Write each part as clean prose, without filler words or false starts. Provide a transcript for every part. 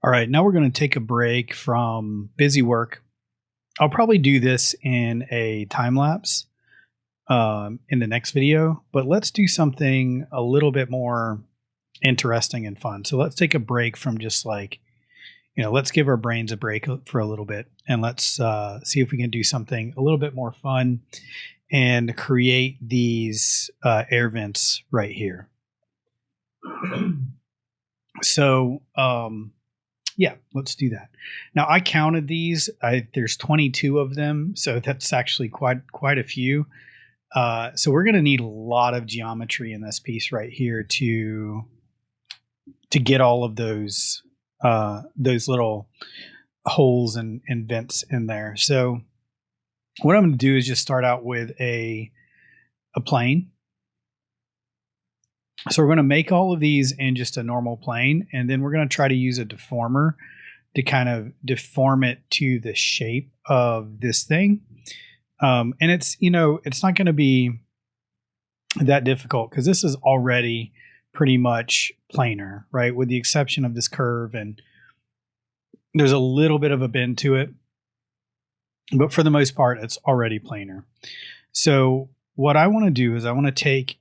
All right, now we're going to take a break from busy work. I'll probably do this in a time lapse in the next video, but let's do something a little bit more interesting and fun. So let's take a break from just like, let's give our brains a break for a little bit, and let's see if we can do something a little bit more fun and create these air vents right here. So, yeah, let's do that. Now I counted these. There's 22 of them, so that's actually quite a few. So we're going to need a lot of geometry in this piece right here to get all of those little holes and vents in there. So what I'm going to do is just start out with a plane. So we're going to make all of these in just a normal plane, and then we're going to try to use a deformer to kind of deform it to the shape of this thing. And it's not going to be that difficult because this is already pretty much planar, right? With the exception of this curve, and there's a little bit of a bend to it, but for the most part, it's already planar. So what I want to do is I want to take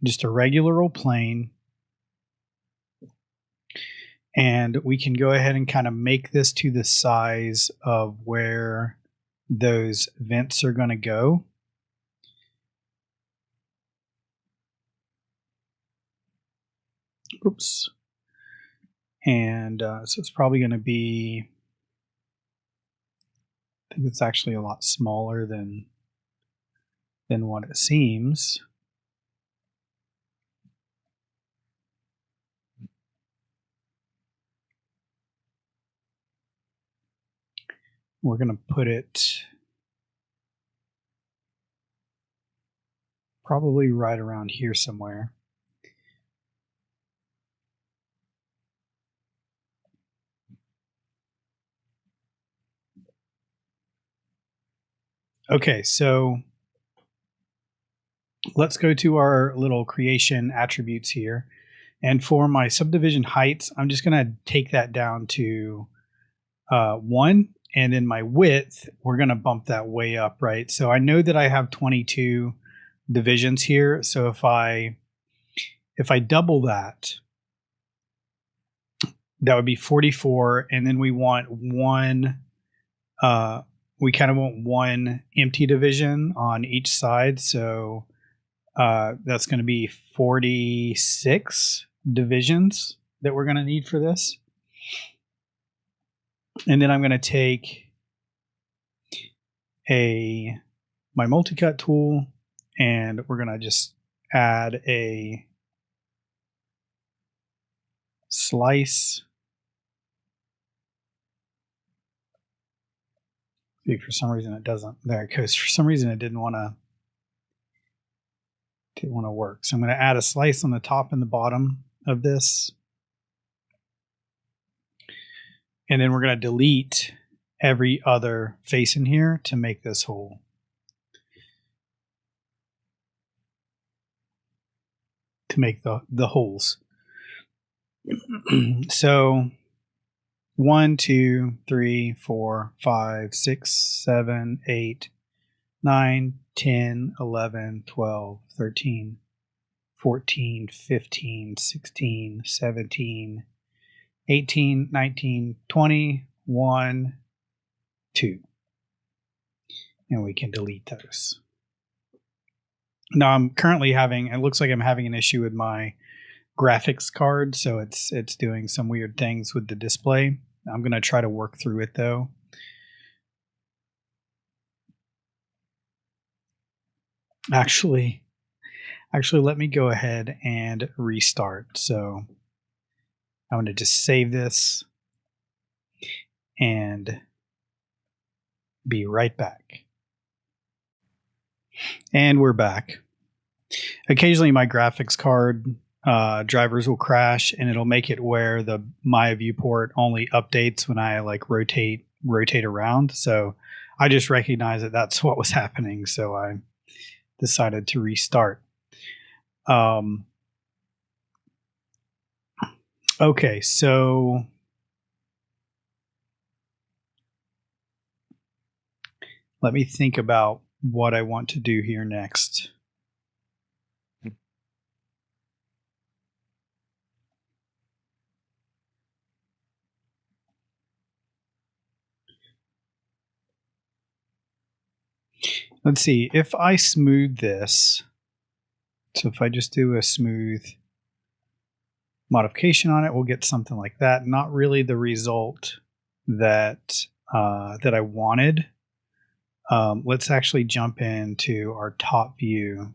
just a regular old plane, and we can go ahead and kind of make this to the size of where those vents are going to go. Oops. And so it's probably going to be, I think it's actually a lot smaller than what it seems. We're going to put it probably right around here somewhere. Okay, so let's go to our little creation attributes here. And for my subdivision heights, I'm just going to take that down to 1. And then my width, we're going to bump that way up, right? So I know that I have 22 divisions here. So if I double that, that would be 44. And then we want one, we kind of want one empty division on each side. So that's going to be 46 divisions that we're going to need for this. And then I'm going to take my multi-cut tool, and we're going to just add a slice. See, for some reason it doesn't. There it goes. For some reason it didn't want to work. So I'm going to add a slice on the top and the bottom of this. And then we're going to delete every other face in here to make this hole. To make the holes. So 1, 2, 3, 4, 5, 6, 7, 8, 9, 10, 11, 12, 13, 14, 15, 16, 17, 18, 19, 20, 1, 2. And we can delete those. Now I'm currently it looks like I'm having an issue with my graphics card, so it's doing some weird things with the display. I'm going to try to work through it though. Actually, let me go ahead and restart. So I'm going to just save this and be right back. And we're back. Occasionally my graphics card drivers will crash, and it'll make it where the Maya viewport only updates when I like rotate around. So I just recognized that that's what was happening. So I decided to restart. Okay, so Let me think about what I want to do here next. Let's see, if I smooth this, so if I just do a smooth modification on it, we'll get something like that. Not really the result that that I wanted. Let's actually jump into our top view.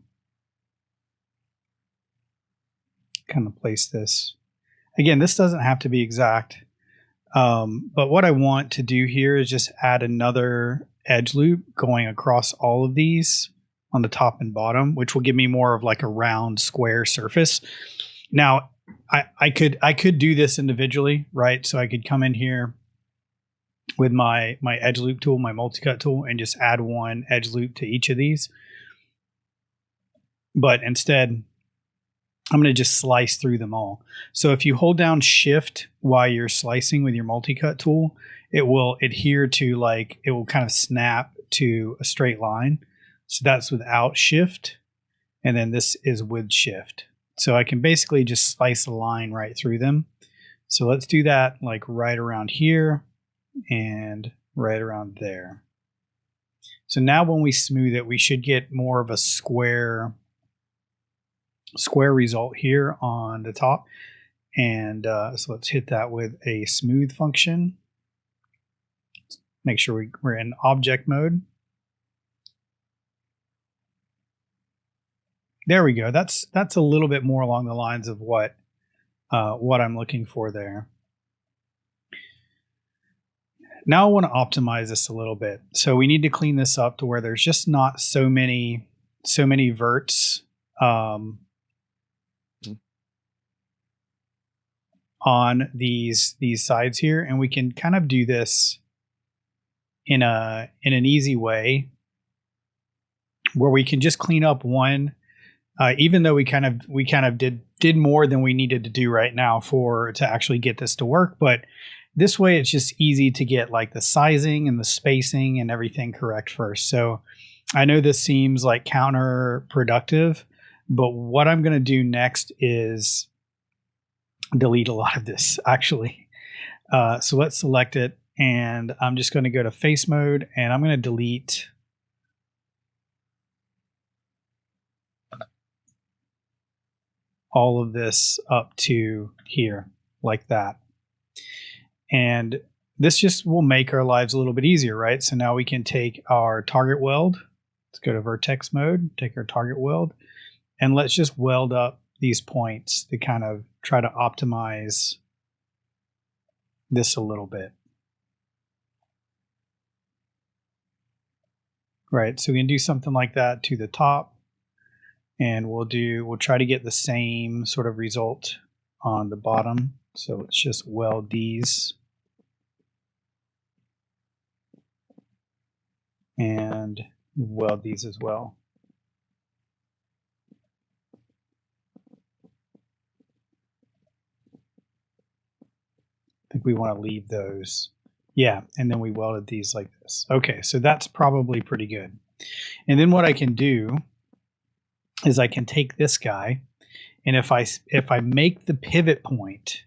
Kind of place this. Again, this doesn't have to be exact, but what I want to do here is just add another edge loop going across all of these on the top and bottom, which will give me more of like a round square surface. Now, I could do this individually, right? So I could come in here with my edge loop tool, my multi-cut tool, and just add one edge loop to each of these. But instead, I'm going to just slice through them all. So if you hold down Shift while you're slicing with your multi-cut tool, it will adhere to, like, it will kind of snap to a straight line. So that's without Shift. And then this is with Shift. So I can basically just slice a line right through them. So let's do that like right around here and right around there. So now when we smooth it, we should get more of a square result here on the top. And so let's hit that with a smooth function. Make sure we're in object mode. There we go. That's a little bit more along the lines of what I'm looking for there. Now I want to optimize this a little bit. So we need to clean this up to where there's just not so many verts on these sides here, and we can kind of do this in an easy way where we can just clean up one, even though we kind of did more than we needed to do right now to actually get this to work. But this way it's just easy to get like the sizing and the spacing and everything correct first. So I know this seems like counterproductive, but what I'm going to do next is delete a lot of this actually. So let's select it, and I'm just going to go to face mode, and I'm going to delete all of this up to here like that. And this just will make our lives a little bit easier, right? So now we can take our target weld. Let's go to vertex mode, take our target weld, and let's just weld up these points to kind of try to optimize this a little bit. Right, so we can do something like that to the top, and we'll try to get the same sort of result on the bottom. So let's just weld these and weld these as well. I think we want to leave those. Yeah, and then we welded these like this. Okay, so that's probably pretty good. And then what I can do is I can take this guy, and if I make the pivot point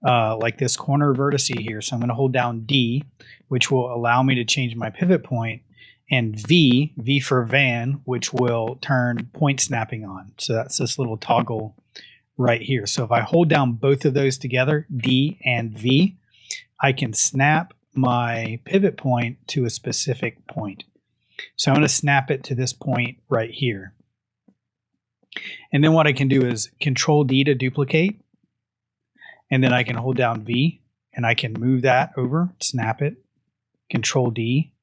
like this corner vertex here, so I'm going to hold down D, which will allow me to change my pivot point, and V for van, which will turn point snapping on. So that's this little toggle right here. So if I hold down both of those together, D and V, I can snap my pivot point to a specific point. So I'm going to snap it to this point right here. And then what I can do is Control D to duplicate, and then I can hold down V, and I can move that over, snap it, Control D,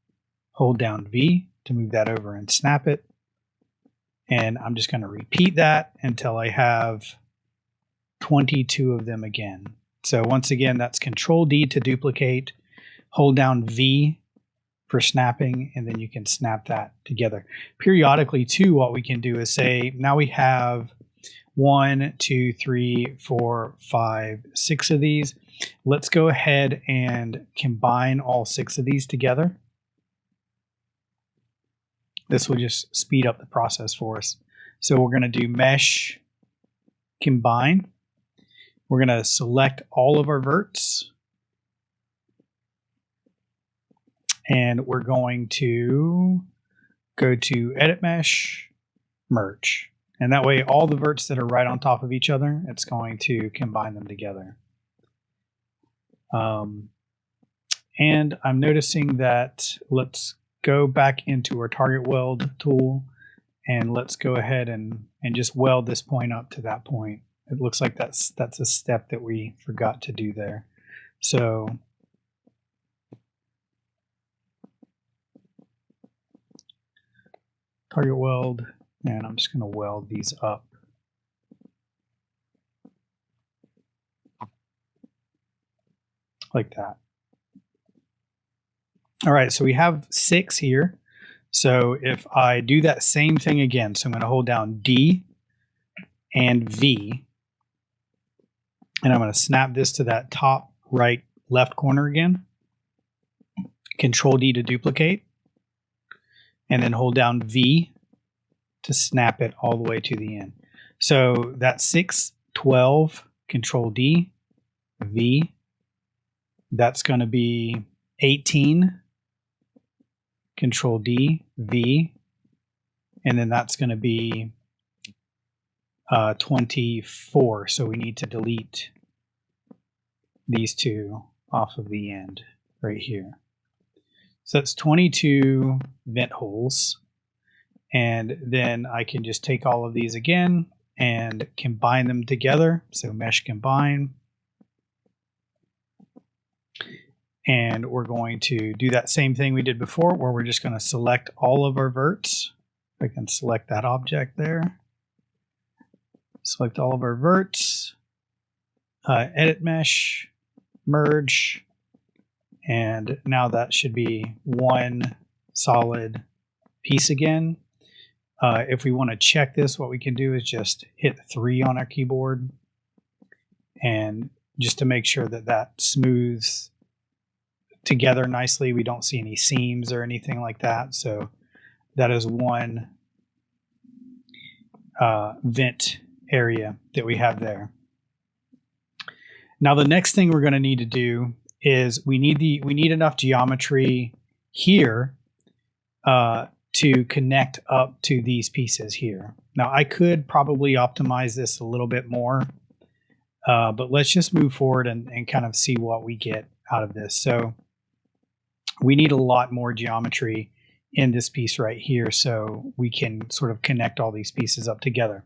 hold down V to move that over and snap it. And I'm just going to repeat that until I have 22 of them again. So once again, that's Control D to duplicate, hold down V for snapping, and then you can snap that together. Periodically too, what we can do is say, now we have 1, 2, 3, 4, 5, 6 of these. Let's go ahead and combine all 6 of these together. This will just speed up the process for us. So we're going to do mesh combine. We're going to select all of our verts. And we're going to go to edit mesh, merge. And that way all the verts that are right on top of each other, it's going to combine them together. And I'm noticing that, let's go back into our target weld tool and let's go ahead and just weld this point up to that point. It looks like that's a step that we forgot to do there. So target weld, and I'm just going to weld these up. Like that. All right, so we have 6 here. So if I do that same thing again, so I'm going to hold down D and V, and I'm going to snap this to that top right left corner again. Control D to duplicate, and then hold down V to snap it all the way to the end. So that's 6, 12, Control D, V. That's going to be 18, Control D, V, and then that's going to be 24. So we need to delete these two off of the end right here. So that's 22 vent holes. And then I can just take all of these again and combine them together. So mesh combine. And we're going to do that same thing we did before, where we're just going to select all of our verts. I can select that object there. Select all of our verts. Edit mesh, merge. And now that should be one solid piece again. If we want to check this, what we can do is just hit 3 on our keyboard. And just to make sure that that smooths together nicely, we don't see any seams or anything like that. So that is one vent area that we have there. Now the next thing we're going to need to do is we need enough geometry here to connect up to these pieces here. Now I could probably optimize this a little bit more, but let's just move forward and kind of see what we get out of this. So we need a lot more geometry in this piece right here so we can sort of connect all these pieces up together.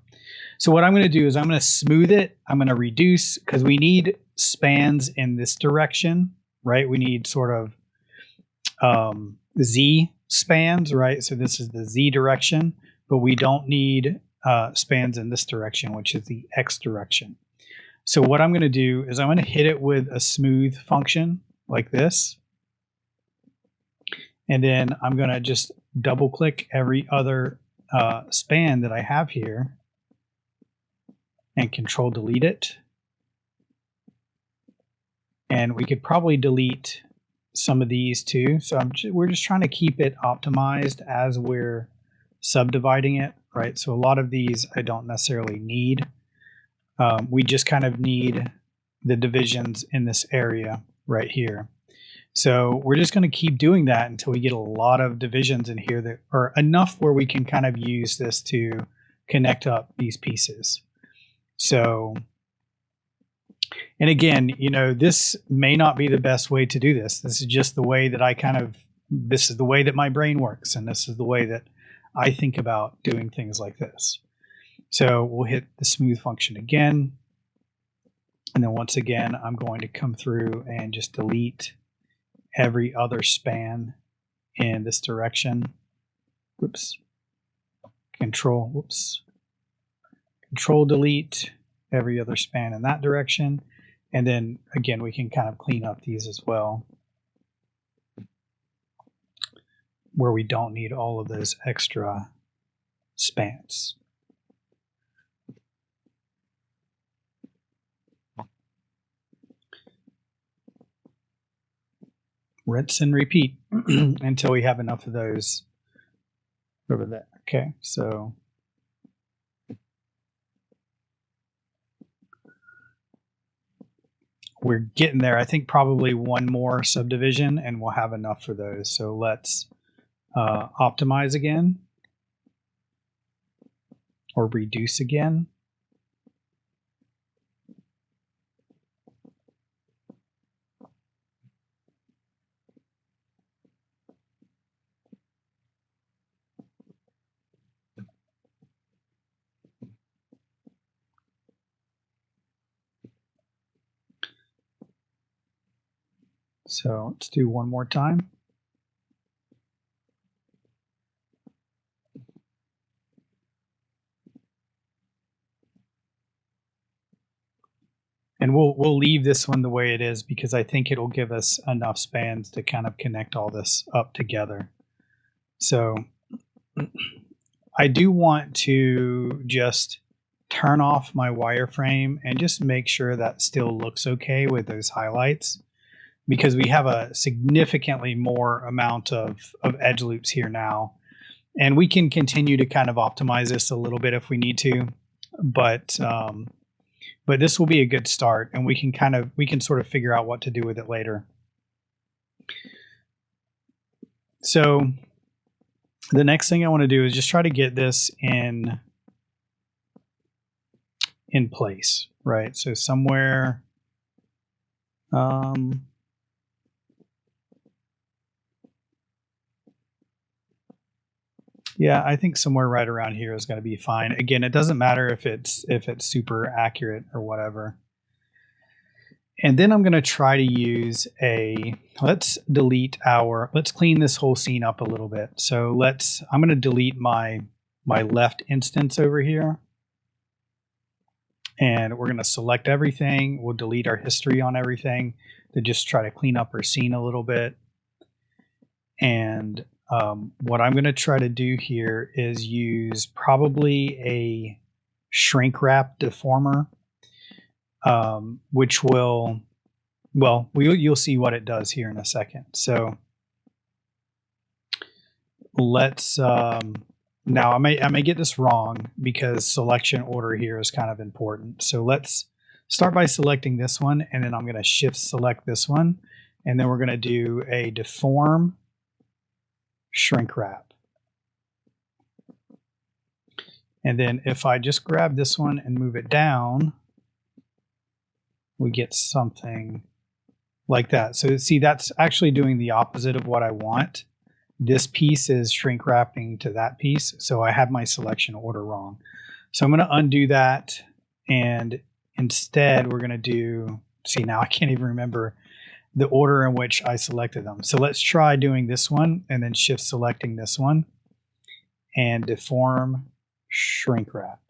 So what I'm going to do is I'm going to smooth it. I'm going to reduce, because we need spans in this direction, right? We need sort of Z spans, right? So this is the Z direction, but we don't need spans in this direction, which is the X direction. So what I'm going to do is I'm going to hit it with a smooth function like this. And then I'm going to just double click every other span that I have here and Control delete it. And we could probably delete some of these too. So we're just trying to keep it optimized as we're subdividing it, right? So a lot of these I don't necessarily need. We just kind of need the divisions in this area right here. So we're just going to keep doing that until we get a lot of divisions in here that are enough where we can kind of use this to connect up these pieces. So, and again, you know, this may not be the best way to do this. This is just the way that this is the way that my brain works. And this is the way that I think about doing things like this. So we'll hit the smooth function again. And then once again, I'm going to come through and just delete every other span in this direction. Whoops. Control delete every other span in that direction. And then again, we can kind of clean up these as well, where we don't need all of those extra spans. Rinse and repeat until we have enough of those over there. Okay, so we're getting there. I think probably one more subdivision and we'll have enough for those. So let's optimize again or reduce again. So let's do one more time. And we'll leave this one the way it is because I think it'll give us enough spans to kind of connect all this up together. So I do want to just turn off my wireframe and just make sure that still looks okay with those highlights, because we have a significantly more amount of edge loops here now. And we can continue to kind of optimize this a little bit if we need to, but this will be a good start, and we can sort of figure out what to do with it later. So the next thing I want to do is just try to get this in place, right? So somewhere, yeah, I think somewhere right around here is going to be fine. Again, it doesn't matter if it's super accurate or whatever. And then I'm going to try to use let's clean this whole scene up a little bit. So I'm going to delete my left instance over here. And we're going to select everything. We'll delete our history on everything to just try to clean up our scene a little bit. And what I'm going to try to do here is use probably a shrink wrap deformer, which you'll see what it does here in a second. So let's now I may get this wrong because selection order here is kind of important. So let's start by selecting this one, and then I'm going to shift select this one, and then we're going to do a deform shrink wrap. And then if I just grab this one and move it down, we get something like that. So see, that's actually doing the opposite of what I want. This piece is shrink wrapping to that piece. So I have my selection order wrong. So I'm going to undo that. And instead we're going to do, see, now I can't even remember the order in which I selected them. So let's try doing this one and then shift selecting this one and deform shrink wrap.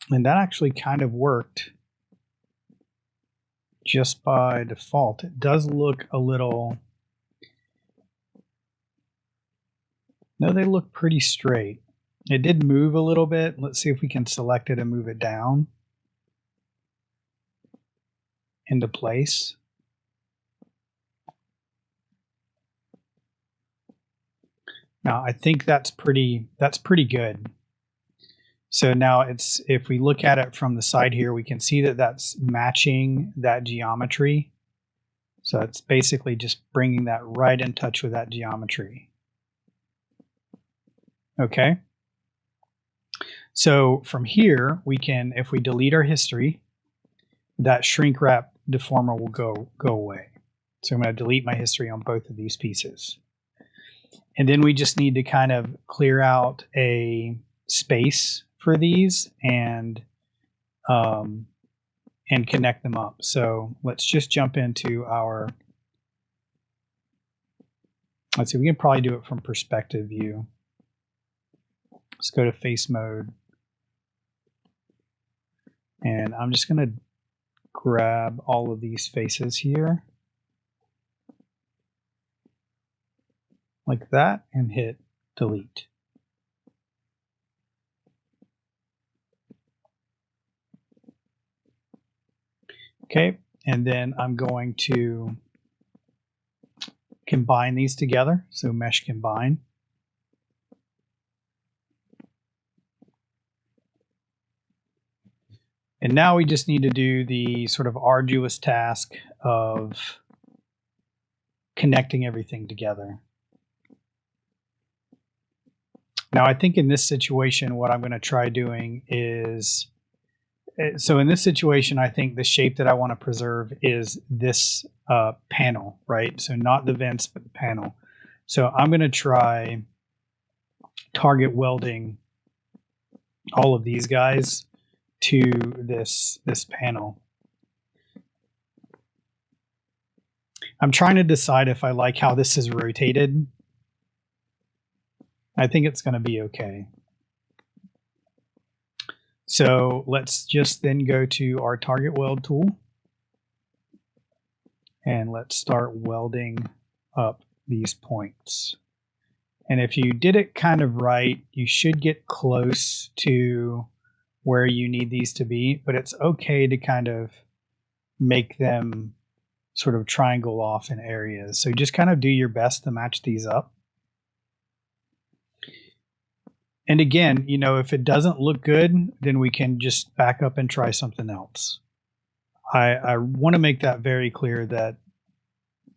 And that actually kind of worked just by default. It does look a little, no, they look pretty straight. It did move a little bit. Let's see if we can select it and move it down into place. Now I think that's pretty good. So now if we look at it from the side here, we can see that that's matching that geometry. So it's basically just bringing that right in touch with that geometry. Okay. So from here, we can, if we delete our history, that shrink wrap deformer will go away. So I'm going to delete my history on both of these pieces. And then we just need to kind of clear out a space for these and connect them up. So let's just jump into our, let's see, we can probably do it from perspective view. Let's go to face mode. And I'm just going to grab all of these faces here like that and hit delete. Okay, and then I'm going to combine these together. So mesh combine. And now we just need to do the sort of arduous task of connecting everything together. Now, I think in this situation, what I'm going to try doing is, so in this situation, I think the shape that I want to preserve is this panel, right? So not the vents, but the panel. So I'm going to try target welding all of these guys to this panel. I'm trying to decide if I like how this is rotated. I think it's going to be okay. So let's just then go to our target weld tool and let's start welding up these points. And if you did it kind of right, you should get close to where you need these to be, but it's okay to kind of make them sort of triangle off in areas. So just kind of do your best to match these up. And again, you know, if it doesn't look good, then we can just back up and try something else. I want to make that very clear that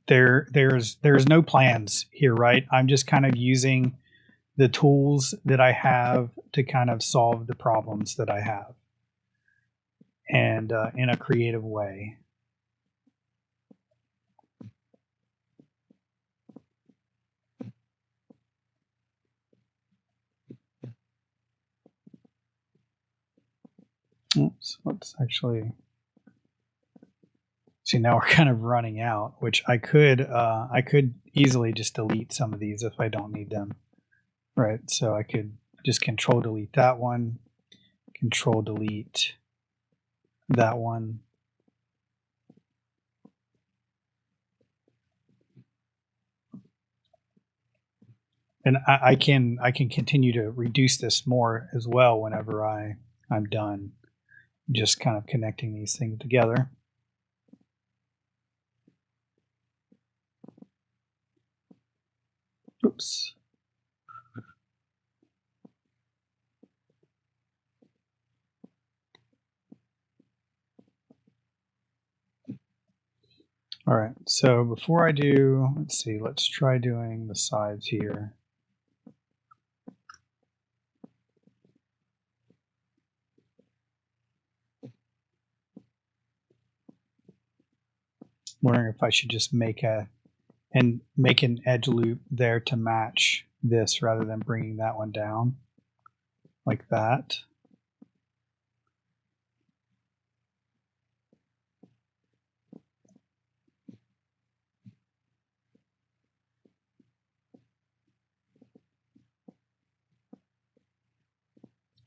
there's no plans here, right? I'm just kind of using the tools that I have to kind of solve the problems that I have, and in a creative way. Oops, let's actually see, now we're kind of running out, which I could easily just delete some of these if I don't need them, right? So I could just control delete that one, control delete that one. And I can continue to reduce this more as well whenever I'm done, just kind of connecting these things together. Oops. All right, so before I do, let's see, let's try doing the sides here. Wondering if I should just make an edge loop there to match this rather than bringing that one down like that.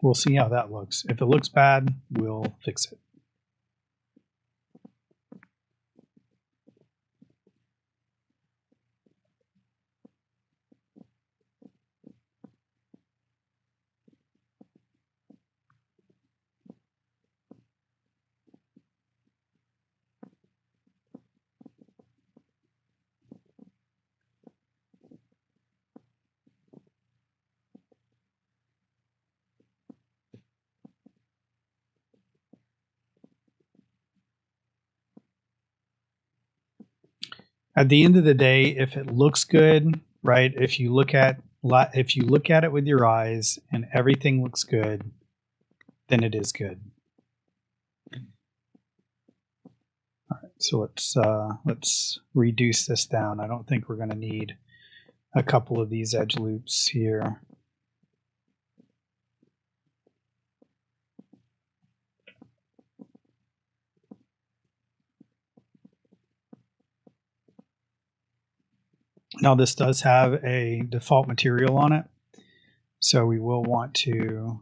We'll see how that looks. If it looks bad, we'll fix it. At the end of the day, if it looks good, right? If you look at it with your eyes and everything looks good, then it is good. All right, so let's reduce this down. I don't think we're going to need a couple of these edge loops here. Now this does have a default material on it, so we will want to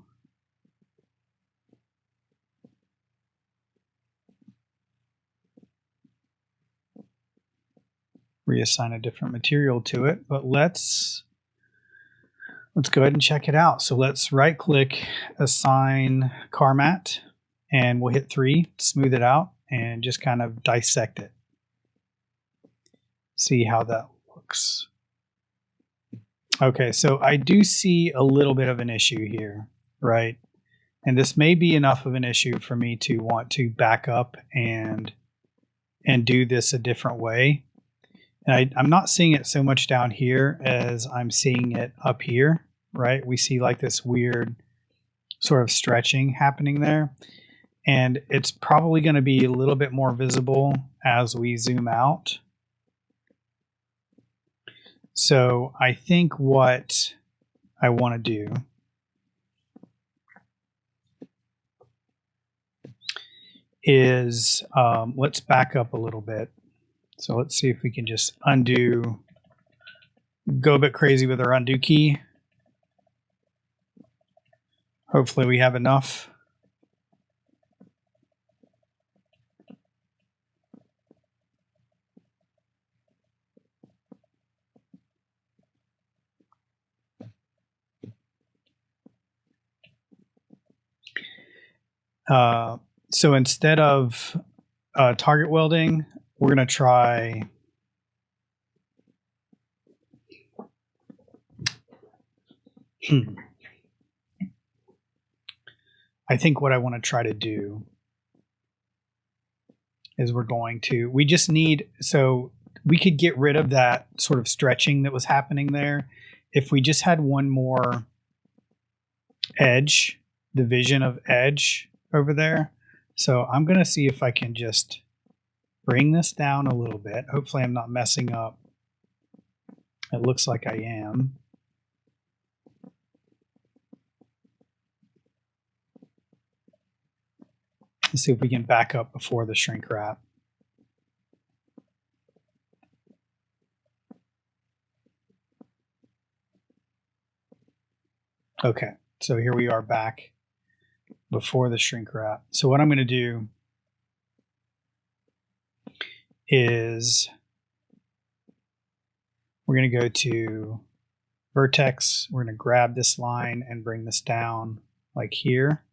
reassign a different material to it, but let's go ahead and check it out. So let's right click, assign car mat, and we'll hit 3, smooth it out, and just kind of dissect it. See how that looks. Okay, so I do see a little bit of an issue here, right? And this may be enough of an issue for me to want to back up and do this a different way. And I'm not seeing it so much down here as I'm seeing it up here, right? We see like this weird sort of stretching happening there. And it's probably going to be a little bit more visible as we zoom out. So I think what I want to do is let's back up a little bit. So let's see if we can just undo, go a bit crazy with our undo key. Hopefully we have enough. So instead of target welding, we're going to try I think what I want to try to do is we just need, so we could get rid of that sort of stretching that was happening there if we just had one more edge, division of edge over there. So I'm going to see if I can just bring this down a little bit. Hopefully I'm not messing up. It looks like I am. Let's see if we can back up before the shrink wrap. Okay, so here we are back before the shrink wrap. So what I'm going to do is we're going to go to vertex. We're going to grab this line and bring this down like here.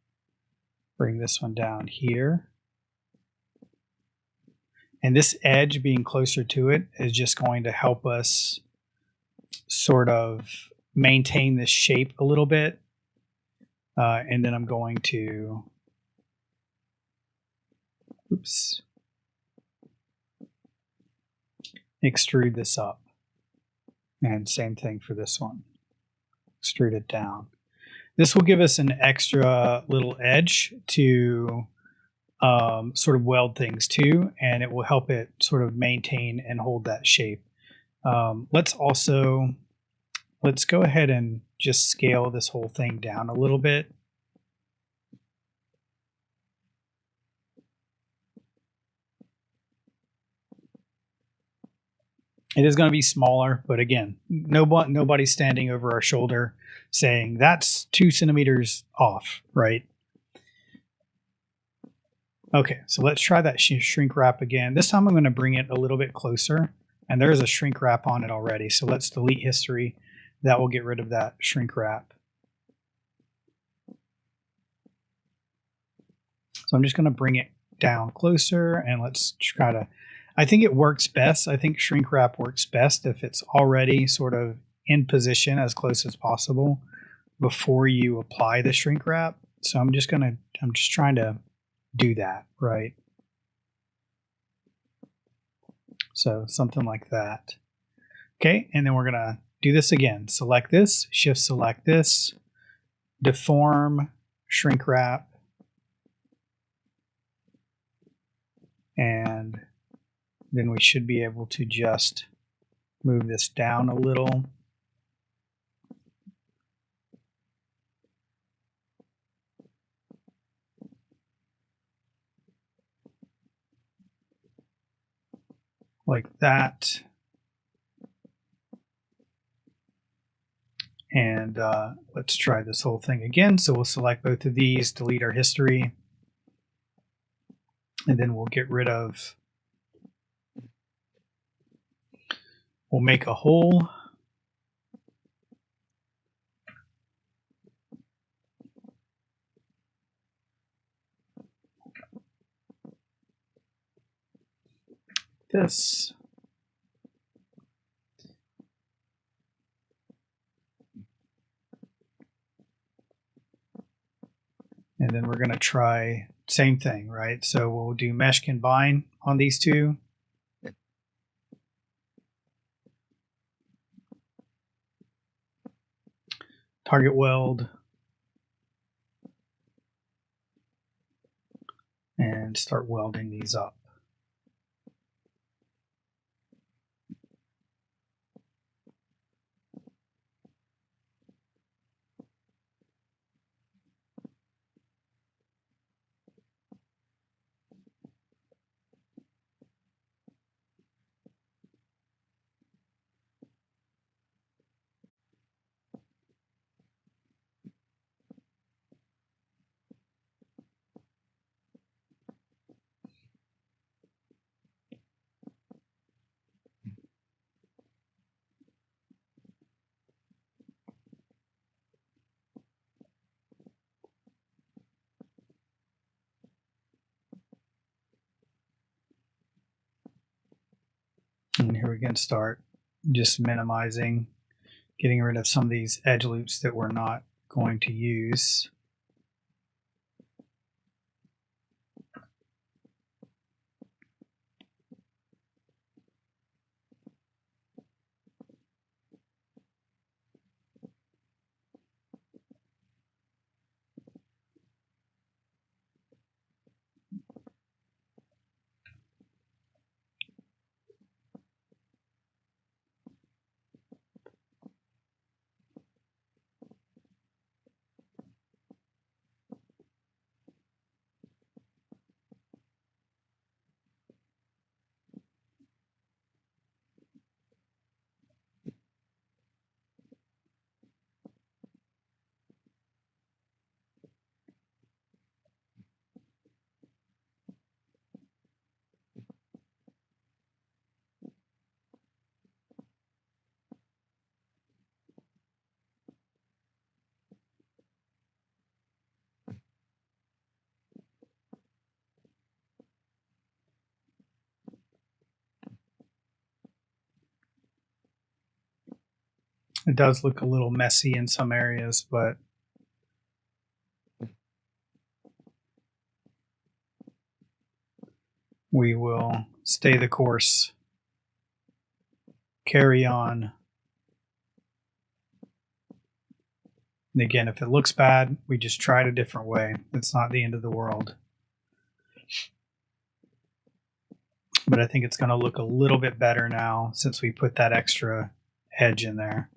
Bring this one down here. And this edge being closer to it is just going to help us sort of maintain this shape a little bit. And then I'm going to, extrude this up. And same thing for this one. Extrude it down. This will give us an extra little edge to sort of weld things to, and it will help it sort of maintain and hold that shape. Let's go ahead and just scale this whole thing down a little bit. It is going to be smaller, but again, nobody's standing over our shoulder saying that's 2 centimeters off, right? Okay, so let's try that shrink wrap again. This time I'm going to bring it a little bit closer, and there is a shrink wrap on it already. So let's delete history. That will get rid of that shrink wrap. So I'm just going to bring it down closer, and let's try to, I think it works best. I think shrink wrap works best if it's already sort of in position as close as possible before you apply the shrink wrap. So I'm just trying to do that, right? So something like that. Okay, and then we're going to do this again. Select this, shift select this, deform, shrink wrap, and then we should be able to just move this down a little. Like that. And let's try this whole thing again. So we'll select both of these, delete our history, and then we'll get rid of, we'll make a hole. This. to try same thing, right? So we'll do mesh combine on these two. Target weld. And start welding these up. And here we can start just minimizing, getting rid of some of these edge loops that we're not going to use. It does look a little messy in some areas, but we will stay the course, carry on. And again, if it looks bad, we just try it a different way. It's not the end of the world. But I think it's going to look a little bit better now since we put that extra edge in there.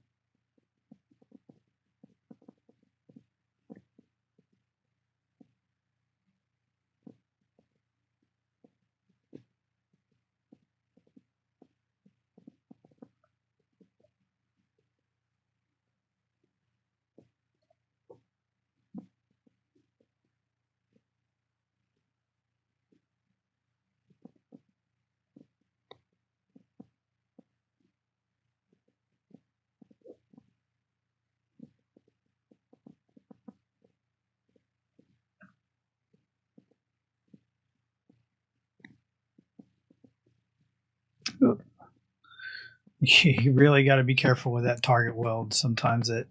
You really got to be careful with that target weld. Sometimes it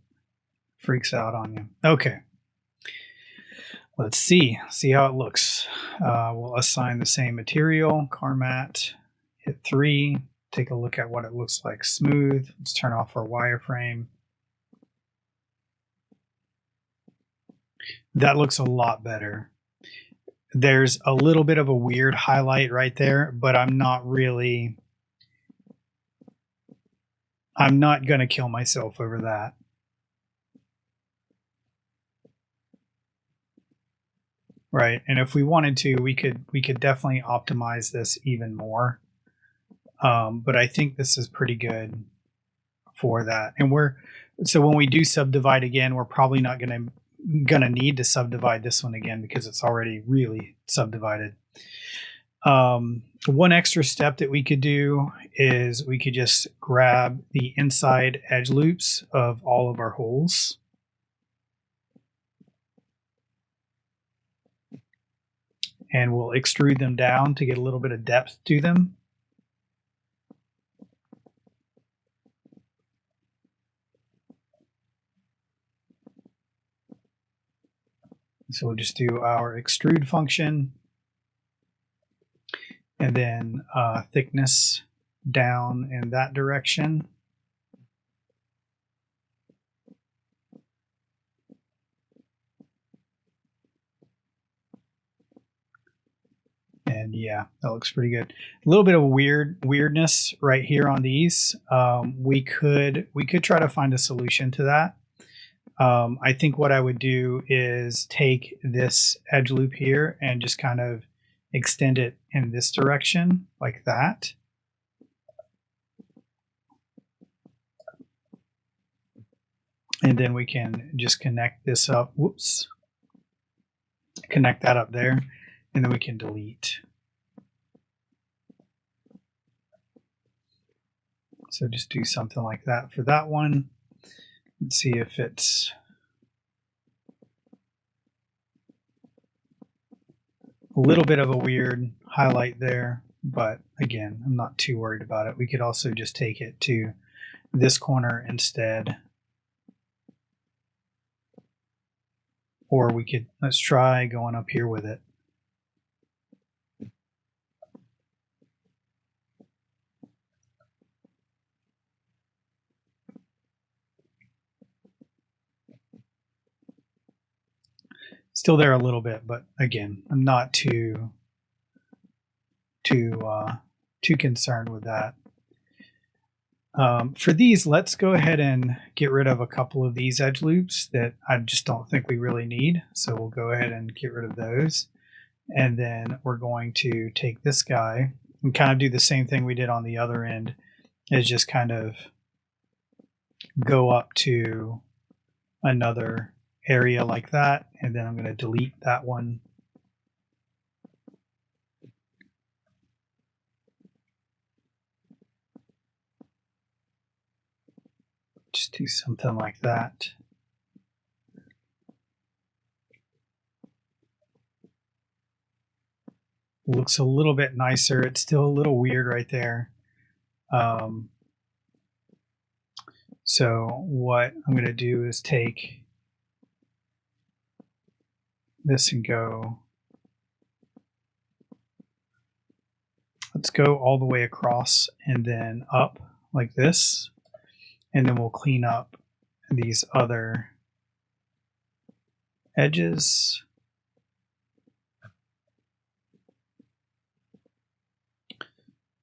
freaks out on you. Okay. Let's see how it looks. We'll assign the same material, car mat, hit 3, take a look at what it looks like smooth. Let's turn off our wireframe. That looks a lot better. There's a little bit of a weird highlight right there, but I'm not going to kill myself over that. Right, and if we wanted to, we could definitely optimize this even more. But I think this is pretty good for that. And so when we do subdivide again, we're probably not gonna need to subdivide this one again because it's already really subdivided. One extra step that we could do is we could just grab the inside edge loops of all of our holes. And we'll extrude them down to get a little bit of depth to them. So we'll just do our extrude function, and then thickness down in that direction. And yeah, that looks pretty good. A little bit of weirdness right here on these. We could try to find a solution to that. I think what I would do is take this edge loop here and just kind of extend it in this direction like that. And then we can just connect this up. Whoops. Connect that up there. And then we can delete. So just do something like that for that one. Let's see if it's a little bit of a weird highlight there, but again, I'm not too worried about it. We could also just take it to this corner instead. Or we could, let's try going up here with it. Still there a little bit, but again, I'm not too concerned with that. For these, let's go ahead and get rid of a couple of these edge loops that I just don't think we really need. So we'll go ahead and get rid of those. And then we're going to take this guy and kind of do the same thing we did on the other end, is just kind of go up to another area like that. And then I'm going to delete that one. Just do something like that. Looks a little bit nicer. It's still a little weird right there. So what I'm going to do is take this and go, let's go all the way across and then up like this. And then we'll clean up these other edges.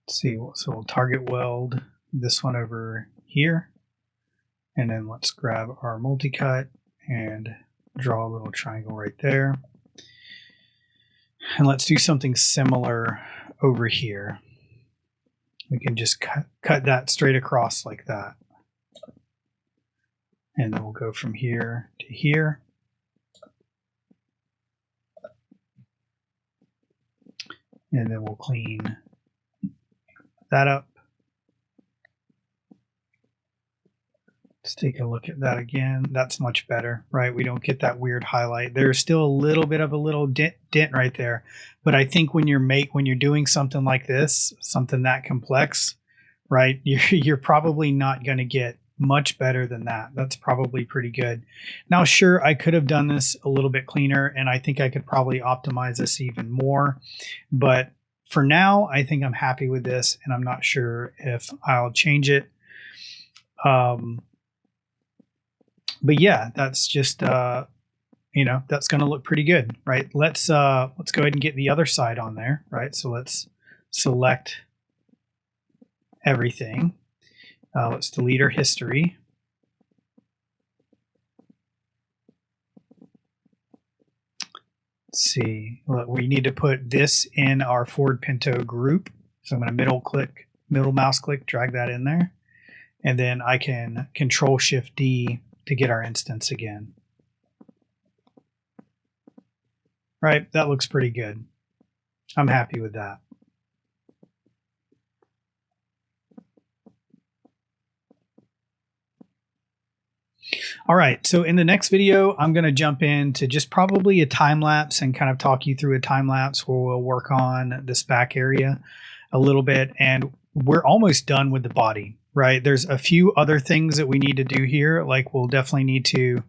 Let's see, so we'll target weld this one over here. And then let's grab our multi-cut and draw a little triangle right there. And let's do something similar over here. We can just cut that straight across like that. And then we'll go from here to here. And then we'll clean that up. Let's take a look at that again. That's much better, right? We don't get that weird highlight. There's still a little bit of a little dent right there. But I think when you're doing something like this, something that complex, right, you're probably not going to get much better than that. That's probably pretty good. Now, sure, I could have done this a little bit cleaner, and I think I could probably optimize this even more. But for now, I think I'm happy with this, and I'm not sure if I'll change it. But yeah, that's just, that's going to look pretty good, right? Let's go ahead and get the other side on there, right? So let's select everything. Let's delete our history. Let's see, we need to put this in our Ford Pinto group. So I'm going to middle mouse click, drag that in there. And then I can Control-Shift-D to get our instance again. Right, that looks pretty good. I'm happy with that. All right, so in the next video, I'm going to jump into just probably a time lapse and kind of talk you through a time lapse where we'll work on this back area a little bit. And we're almost done with the body, right? There's a few other things that we need to do here. Like we'll definitely need to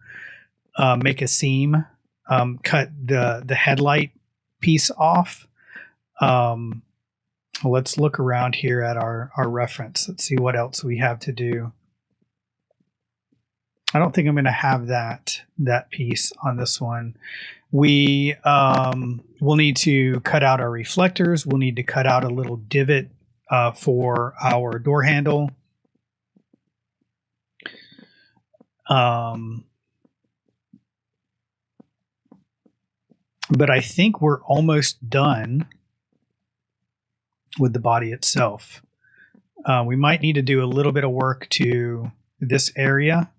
make a seam cut the headlight piece off. Let's look around here at our reference. Let's see what else we have to do. I don't think I'm going to have that piece on this one. We will need to cut out our reflectors. We'll need to cut out a little divot for our door handle. But I think we're almost done with the body itself. We might need to do a little bit of work to this area,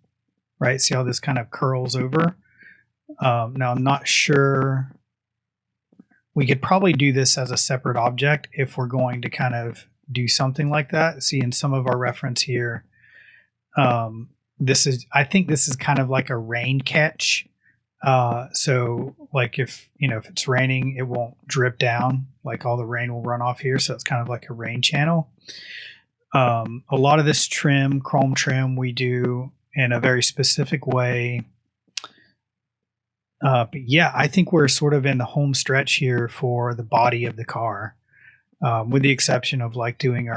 right? See how this kind of curls over? Now, I'm not sure. We could probably do this as a separate object if we're going to kind of do something like that. See, in some of our reference here, I think this is kind of like a rain catch. So like if it's raining, it won't drip down, like all the rain will run off here. So it's kind of like a rain channel. A lot of this trim, chrome trim, we do in a very specific way. But yeah, I think we're sort of in the home stretch here for the body of the car, with the exception of like doing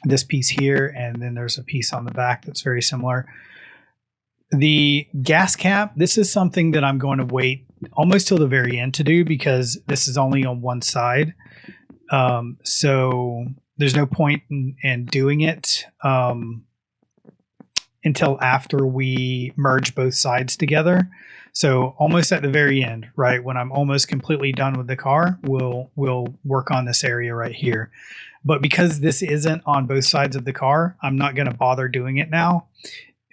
this piece here, and then there's a piece on the back that's very similar. The gas cap, this is something that I'm going to wait almost till the very end to do because this is only on one side. So there's no point in doing it until after we merge both sides together. So almost at the very end, right, when I'm almost completely done with the car, we'll work on this area right here. But because this isn't on both sides of the car, I'm not going to bother doing it now,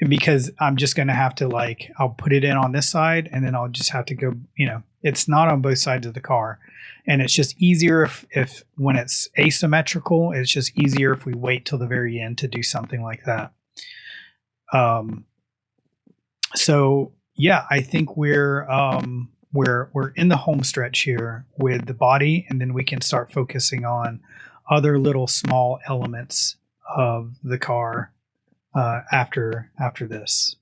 because I'm just going to have to I'll put it in on this side and then I'll just have to go, it's not on both sides of the car. And it's just easier if when it's asymmetrical, it's just easier if we wait till the very end to do something like that. So yeah, I think we're in the home stretch here with the body, and then we can start focusing on other little small elements of the car after this.